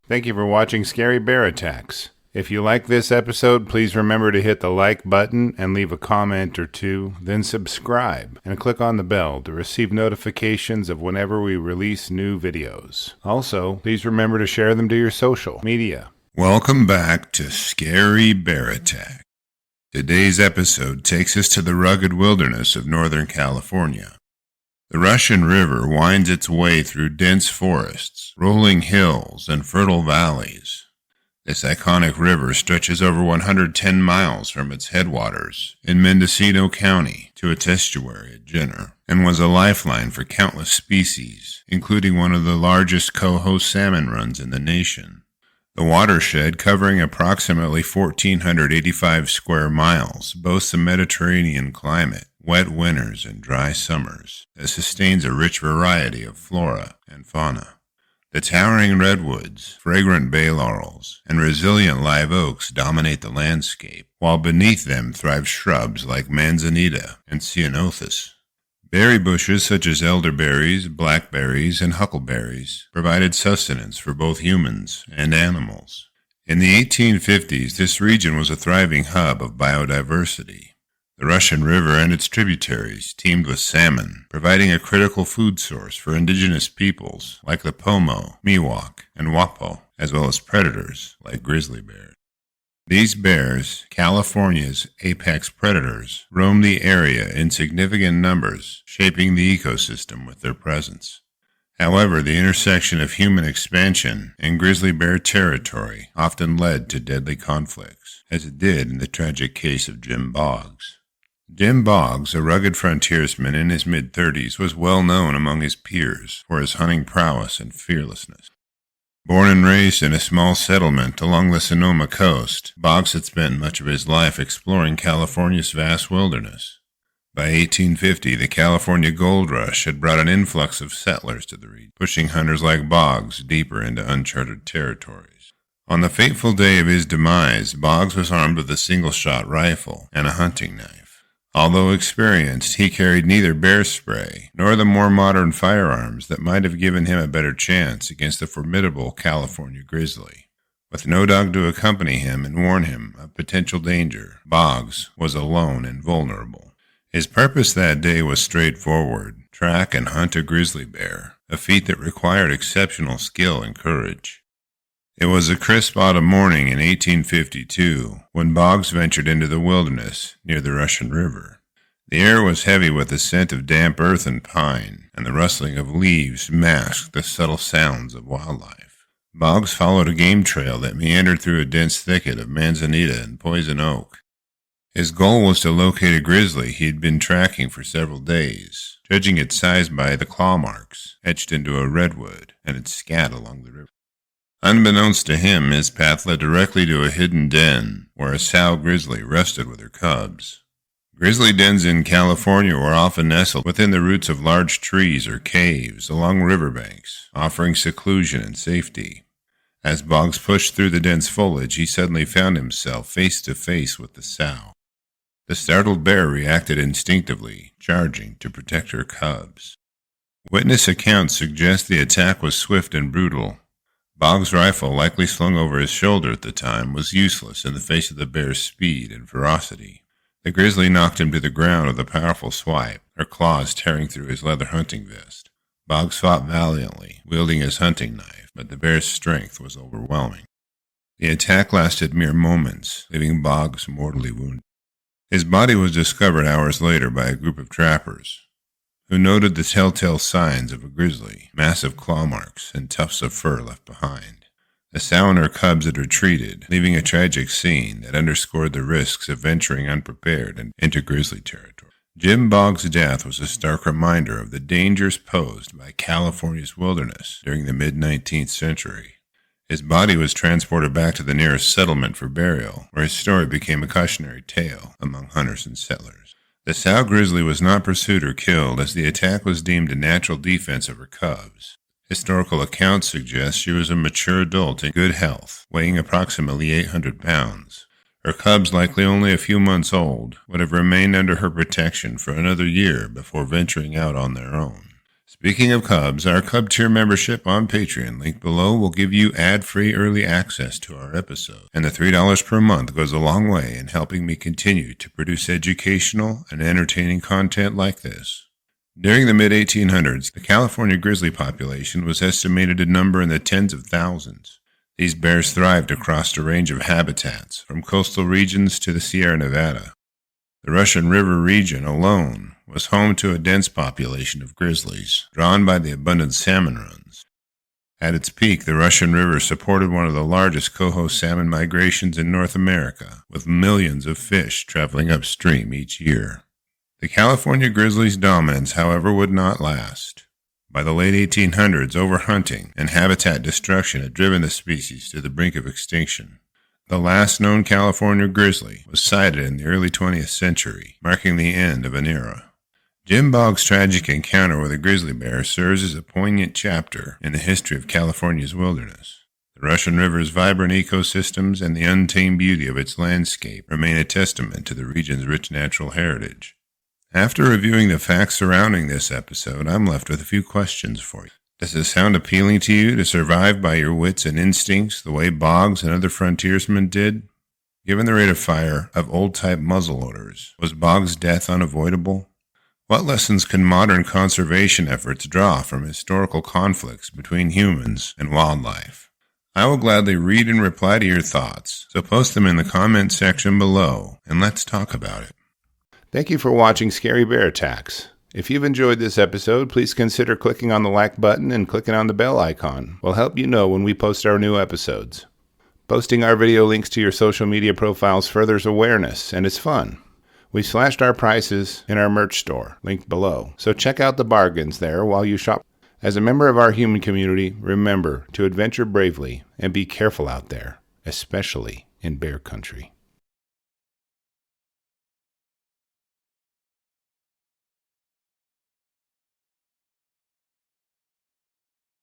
Thank you for watching Scary Bear Attacks. If you like this episode, please remember to hit the like button and leave a comment or two, then subscribe and click on the bell to receive notifications of whenever we release new videos. Also, please remember to share them to your social media. Welcome back to Scary Bear Attack. Today's episode takes us to the rugged wilderness of Northern California. The Russian River winds its way through dense forests, rolling hills, and fertile valleys. This iconic river stretches over 110 miles from its headwaters in Mendocino County to its estuary at Jenner, and was a lifeline for countless species, including one of the largest coho salmon runs in the nation. The watershed, covering approximately 1,485 square miles, boasts a Mediterranean climate, wet winters and dry summers, that sustains a rich variety of flora and fauna. The towering redwoods, fragrant bay laurels, and resilient live oaks dominate the landscape, while beneath them thrive shrubs like manzanita and ceanothus. Berry bushes such as elderberries, blackberries, and huckleberries provided sustenance for both humans and animals. In the 1850s, this region was a thriving hub of biodiversity. The Russian River and its tributaries teemed with salmon, providing a critical food source for indigenous peoples like the Pomo, Miwok, and Wappo, as well as predators like grizzly bears. These bears, California's apex predators, roam the area in significant numbers, shaping the ecosystem with their presence. However, the intersection of human expansion and grizzly bear territory often led to deadly conflicts, as it did in the tragic case of Jim Boggs. Jim Boggs, a rugged frontiersman in his mid-30s, was well known among his peers for his hunting prowess and fearlessness. Born and raised in a small settlement along the Sonoma Coast, Boggs had spent much of his life exploring California's vast wilderness. By 1850, the California gold rush had brought an influx of settlers to the region, pushing hunters like Boggs deeper into uncharted territories. On the fateful day of his demise, Boggs was armed with a single-shot rifle and a hunting knife. Although experienced, he carried neither bear spray nor the more modern firearms that might have given him a better chance against the formidable California grizzly. With no dog to accompany him and warn him of potential danger, Boggs was alone and vulnerable. His purpose that day was straightforward: track and hunt a grizzly bear, a feat that required exceptional skill and courage. It was a crisp autumn morning in 1852 when Boggs ventured into the wilderness near the Russian River. The air was heavy with the scent of damp earth and pine, and the rustling of leaves masked the subtle sounds of wildlife. Boggs followed a game trail that meandered through a dense thicket of manzanita and poison oak. His goal was to locate a grizzly he had been tracking for several days, judging its size by the claw marks etched into a redwood and its scat along the river. Unbeknownst to him, his path led directly to a hidden den where a sow grizzly rested with her cubs. Grizzly dens in California were often nestled within the roots of large trees or caves along riverbanks, offering seclusion and safety. As Boggs pushed through the dense foliage, he suddenly found himself face to face with the sow. The startled bear reacted instinctively, charging to protect her cubs. Witness accounts suggest the attack was swift and brutal. Boggs' rifle, likely slung over his shoulder at the time, was useless in the face of the bear's speed and ferocity. The grizzly knocked him to the ground with a powerful swipe, her claws tearing through his leather hunting vest. Boggs fought valiantly, wielding his hunting knife, but the bear's strength was overwhelming. The attack lasted mere moments, leaving Boggs mortally wounded. His body was discovered hours later by a group of trappers, who noted the telltale signs of a grizzly, massive claw marks, and tufts of fur left behind. The sow and her cubs had retreated, leaving a tragic scene that underscored the risks of venturing unprepared into grizzly territory. Jim Boggs' death was a stark reminder of the dangers posed by California's wilderness during the mid-19th century. His body was transported back to the nearest settlement for burial, where his story became a cautionary tale among hunters and settlers. The sow grizzly was not pursued or killed, as the attack was deemed a natural defense of her cubs. Historical accounts suggest she was a mature adult in good health, weighing approximately 800 pounds. Her cubs, likely only a few months old, would have remained under her protection for another year before venturing out on their own. Speaking of Cubs, our Cub Tier membership on Patreon, linked below, will give you ad-free early access to our episodes. And the $3 per month goes a long way in helping me continue to produce educational and entertaining content like this. During the mid-1800s, the California grizzly population was estimated to number in the tens of thousands. These bears thrived across a range of habitats, from coastal regions to the Sierra Nevada. The Russian River region alone was home to a dense population of grizzlies, drawn by the abundant salmon runs. At its peak, the Russian River supported one of the largest coho salmon migrations in North America, with millions of fish traveling upstream each year. The California grizzly's dominance, however, would not last. By the late 1800s, overhunting and habitat destruction had driven the species to the brink of extinction. The last known California grizzly was sighted in the early 20th century, marking the end of an era. Jim Boggs' tragic encounter with a grizzly bear serves as a poignant chapter in the history of California's wilderness. The Russian River's vibrant ecosystems and the untamed beauty of its landscape remain a testament to the region's rich natural heritage. After reviewing the facts surrounding this episode, I'm left with a few questions for you. Does it sound appealing to you to survive by your wits and instincts the way Boggs and other frontiersmen did? Given the rate of fire of old-type muzzleloaders, was Boggs' death unavoidable? What lessons can modern conservation efforts draw from historical conflicts between humans and wildlife? I will gladly read and reply to your thoughts, so post them in the comment section below, and let's talk about it. Thank you for watching Scary Bear Attacks. If you've enjoyed this episode, please consider clicking on the like button and clicking on the bell icon. We'll help you know when we post our new episodes. Posting our video links to your social media profiles furthers awareness, and it's fun. We slashed our prices in our merch store, linked below, so check out the bargains there while you shop. As a member of our human community, remember to adventure bravely and be careful out there, especially in bear country.